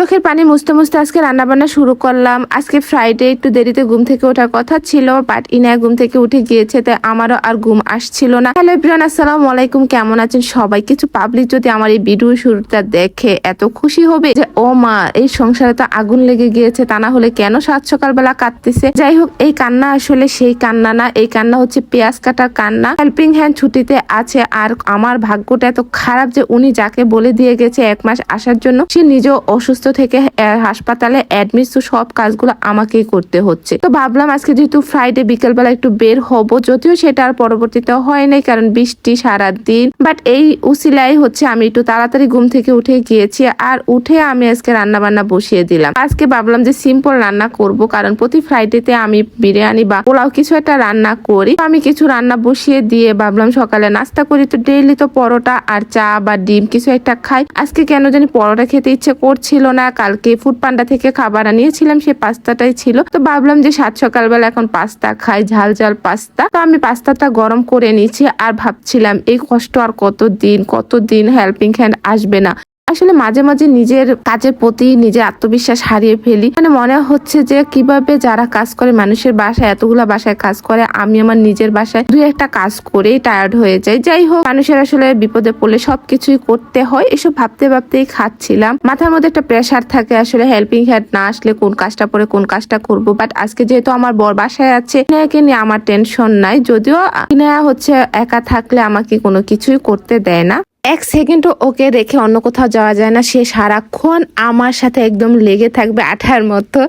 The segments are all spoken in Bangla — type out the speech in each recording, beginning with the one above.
চোখের পানি মুছতে মুছতে আজকে রান্না বান্না শুরু করলাম। আজকে ফ্রাইডে, একটু দেরিতে ঘুম থেকে ওঠার কথা ছিল, বাট ইনায়া ঘুম থেকে উঠে গিয়েছে, তাই আমারও আর ঘুম আসছিল না। হ্যালো এভরিওয়ান, আসসালামু আলাইকুম, কেমন আছেন সবাই? কিছু পাবলিক যদি আমার এই ভিডিও শুরুটা দেখে এত খুশি হবে যে ও মা, এই সংসারে তো আগুন লেগে গিয়েছে, তা না হলে কেন সাত সকালবেলা কাঁদতেছে। যাই হোক, এই কান্না আসলে সেই কান্না না, এই কান্না হচ্ছে পেঁয়াজ কাটার কান্না। হেল্পিং হ্যান্ড ছুটিতে আছে, আর আমার ভাগ্যটা এত খারাপ যে উনি যাকে বলে দিয়ে গেছে 1 মাস আসার জন্য, সে নিজেও অসুস্থ থেকে হাসপাতালে অ্যাডমিট, তো সব কাজগুলো আমাকেই করতে হচ্ছে। তো ভাবলাম আজকে যেহেতু ফ্রাইডে, বিকেলবেলা একটু বের হব, যদিও সেটা আর পরবর্তীতে হয় নাই কারণ বৃষ্টি সারা দিন। বাট এই উসিলাই হচ্ছে আমি একটু তাড়াতাড়ি ঘুম থেকে উঠে গিয়েছি, আর উঠে আমি আজকে রান্না বান্না বসিয়ে দিলাম। আজকে ভাবলাম যে সিম্পল রান্না করব, কারণ প্রতি ফ্রাইডেতে আমি বিরিয়ানি বা পোলাও কিছু একটা রান্না করি। আমি কিছু রান্না বসিয়ে দিয়ে ভাবলাম সকালে নাস্তা করি, তো ডেইলি তো পরোটা আর চা বা ডিম কিছু একটা খাই। আজকে কেন জানি পরোটা খেতে ইচ্ছে করছিল না। কালকে ফুড পান্ডা থেকে খাবার আনিয়েছিলাম, সেই পাস্তাটাই ছিল, তো ভাবলাম যে সাত সকালবেলা এখন পাস্তা খাই, ঝাল ঝাল পাস্তা। তো আমি পাস্তাটা গরম করে নিয়েছি, আর ভাবছিলাম এই কষ্ট আর কতদিন হেল্পিং হ্যান্ড আসবে না। আসলে মাঝে মাঝে নিজের কাজের প্রতি নিজের আত্মবিশ্বাস হারিয়ে ফেলি। মানে মনে হচ্ছে যে কিভাবে যারা কাজ করে, মানুষের বাসায় এতগুলা বাসায় কাজ করে, আমি আমার নিজের বাসায় 2-1টা কাজ করেই টায়ার্ড হয়ে যাই। যাই হোক, মানুষের আসলে বিপদে পড়লে সবকিছুই করতে হয়। এসব ভাবতে ভাবতেই খাচ্ছিলাম। মাথার মধ্যে একটা প্রেশার থাকে, আসলে হেল্পিং হ্যান্ড না আসলে কোন কাজটা পরে কোন কাজটা করব। বাট আজকে যেহেতু আমার বর বাসায় আছে, ইনায়াকে নিয়ে আমার টেনশন নাই। যদিও ইনায়া হচ্ছে একা থাকলে আমাকে কোনো কিছুই করতে দেয় না, 1 সেকেন্ডও ওকে রেখে অন্য কোথাও যাওয়া যায় না। সে সারাক্ষণ আমার সাথে একদম লেগে থাকবে আঠার মতো।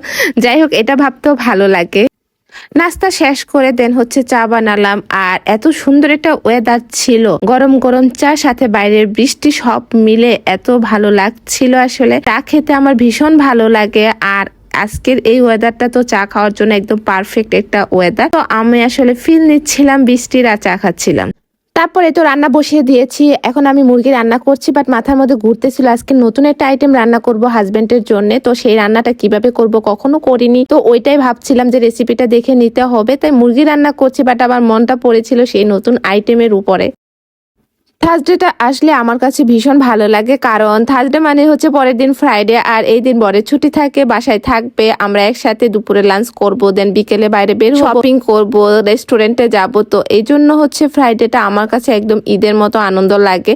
যাই হোক, এটা ভাবতেও ভালো লাগে। নাস্তা শেষ করে দেন হচ্ছে চা বানালাম, আর এত সুন্দর একটা ওয়েদার ছিল, গরম গরম চা সাথে বাইরের বৃষ্টি, সব মিলে এত ভালো লাগছিল। আসলে চা খেতে আমার ভীষণ ভালো লাগে, আর আজকের এই ওয়েদারটা তো চা খাওয়ার জন্য একদম পারফেক্ট একটা ওয়েদার। তো আমি আসলে ফিল নিচ্ছিলাম বৃষ্টির, আর চা খাচ্ছিলাম। তারপরে তো রান্না বসিয়ে দিয়েছি, এখন আমি মুরগি রান্না করছি। বাট মাথার মধ্যে ঘুরতেছিল আজকে নতুন একটা আইটেম রান্না করব হাজবেন্ডের জন্য। তো সেই রান্নাটা কিভাবে করব কখনো করিনি, তো ওইটাই ভাবছিলাম যে রেসিপিটা দেখে নিতে হবে, তাই মুরগি রান্না করছি। বাট আমার মনটা পড়েছিল সেই নতুন আইটেমের উপরে। থার্সডেটা আসলে আমার কাছে ভীষণ ভালো লাগে, কারণ থার্সডে মানে হচ্ছে পরের দিন ফ্রাইডে, আর এই দিন বরের ছুটি থাকে, বাসায় থাকবে, আমরা একসাথে দুপুরে লাঞ্চ করব, দেন বিকেলে বাইরে বের শপিং করব, রেস্টুরেন্টে যাব। তো এই জন্য হচ্ছে ফ্রাইডেটা আমার কাছে একদম ঈদের মতো আনন্দ লাগে।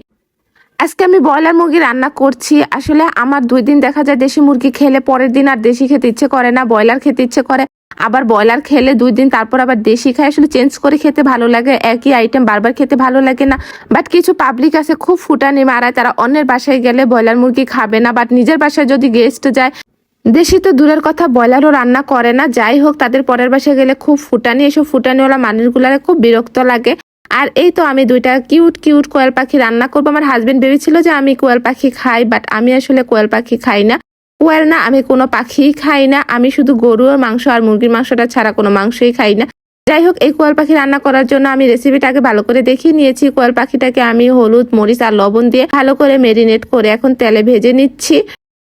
আজকে আমি ব্রয়লার মুরগি রান্না করছি। আসলে আমার 2 দিন দেখা যায় দেশি মুরগি খেলে পরের দিন আর দেশি খেতে ইচ্ছে করে না, ব্রয়লার খেতে ইচ্ছে করে। আবার ব্রয়লার খেলে 2 দিন তারপর আবার দেশি খাই। আসলে চেঞ্জ করে খেতে ভালো লাগে, একই আইটেম বারবার খেতে ভালো লাগে না। বাট কিছু পাবলিক আছে খুব ফুটানি মারায়, তারা অন্যের বাসায় গেলে ব্রয়লার মুরগি খাবে না, বাট নিজের বাসায় যদি গেস্ট যায়, দেশি তো দূরের কথা ব্রয়লারও রান্না করে না। যাই হোক, তাদের পরের বাসায় গেলে খুব ফুটানি, এসব ফুটানিওয়ালা মানুষগুলার খুব বিরক্ত লাগে। আর এই তো আমি 2টা কিউট কোয়েল পাখি রান্না করবো। আমার হাজবেন্ড ভেবেছিল যে আমি কোয়েল পাখি খাই, বাট আমি আসলে কোয়েল পাখি খাই না। কোয়েল না, আমি কোনো পাখিই খাই না। আমি শুধু গরুর মাংস আর মুরগির মাংসটা ছাড়া কোনো মাংসই খাই না। যাই হোক, এই কোয়েল পাখি রান্না করার জন্য আমি রেসিপিটাকে ভালো করে দেখিয়ে নিয়েছি। কোয়েল পাখিটাকে আমি হলুদ, মরিচ আর লবণ দিয়ে ভালো করে মেরিনেট করে এখন তেলে ভেজে নিচ্ছি।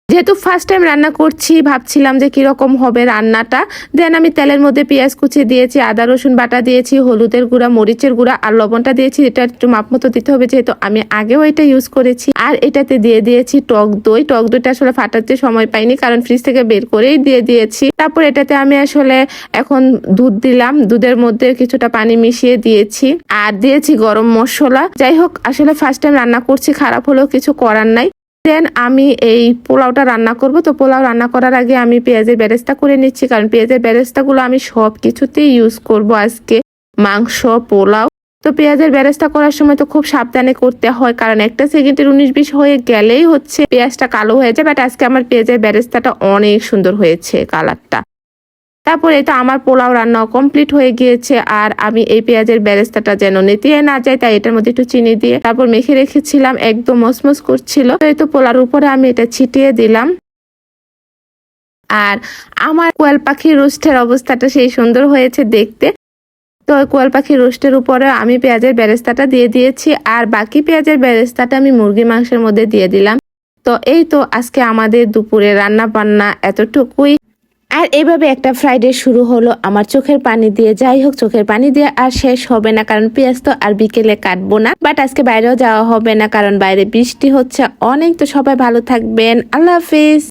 যেহেতু ফার্স্ট টাইম রান্না করছি, ভাবছিলাম যে কিরকম হবে রান্নাটা। দেন আমি তেলের মধ্যে পেঁয়াজ কুচিয়ে দিয়েছি, আদা রসুন বাটা দিয়েছি, হলুদের গুঁড়া, মরিচের গুঁড়া আর লবণটা দিয়েছি। এটা একটু মাপ মতো দিতে হবে, যেহেতু আমি আগেও এটা ইউজ করেছি। আর এটাতে দিয়ে দিয়েছি টক দই। টক দইটা আসলে ফাটাতে সময় পাইনি, কারণ ফ্রিজ থেকে বের করেই দিয়ে দিয়েছি। তারপর এটাতে আমি আসলে এখন দুধ দিলাম, দুধের মধ্যে কিছুটা পানি মিশিয়ে দিয়েছি, আর দিয়েছি গরম মশলা। যাই হোক, আসলে ফার্স্ট টাইম রান্না করছি, খারাপ হলেও কিছু করার নাই। দেন আমি এই পোলাওটা রান্না করব। তো পোলাও রান্না করার আগে আমি পেঁয়াজের বেরেস্তা করে নিচ্ছি, কারণ পেঁয়াজের বেরেস্তাগুলো আমি সব কিছুতেই ইউজ করব আজকে, মাংস, পোলাও। তো পেঁয়াজের বেরেস্তা করার সময় তো খুব সাবধানে করতে হয়, কারণ 1 সেকেন্ডের 19-20 হয়ে গেলেই হচ্ছে পেঁয়াজটা কালো হয়ে যায়। বাট আজকে আমার পেঁয়াজের বেরেস্তাটা অনেক সুন্দর হয়েছে কালারটা। তারপরে তো আমার পোলাও রান্না কমপ্লিট হয়ে গিয়েছে, আর আমি এই পেঁয়াজের বেরেস্তাটা যেন নেতিয়ে না যায়, তাই এটার মধ্যে একটু চিনি দিয়ে তারপর মেখে রেখেছিলাম, একদম মসমস করছিল। তো এই তো পোলার উপরে আমি এটা ছিটিয়ে দিলাম। আর আমার কোয়েল পাখির রোস্টের অবস্থাটা সেই সুন্দর হয়েছে দেখতে। তো কোয়েল পাখির রোস্টের উপরে আমি পেঁয়াজের বেরেস্তাটা দিয়ে দিয়েছি, আর বাকি পেঁয়াজের বেরেস্তাটা আমি মুরগি মাংসের মধ্যে দিয়ে দিলাম। তো এই তো আজকে আমাদের দুপুরে রান্না বান্না এতটুকুই। আর এইভাবে একটা ফ্রাইডে শুরু হলো আমার চোখের পানি দিয়ে। যাই হোক, চোখের পানি দিয়ে আর শেষ হবে না, কারণ পেঁয়াজ তো আর বিকেলে কাটবো না। বাট আজকে বাইরেও যাওয়া হবে না, কারণ বাইরে বৃষ্টি হচ্ছে অনেক। তো সবাই ভালো থাকবেন, আল্লাহ হাফিজ।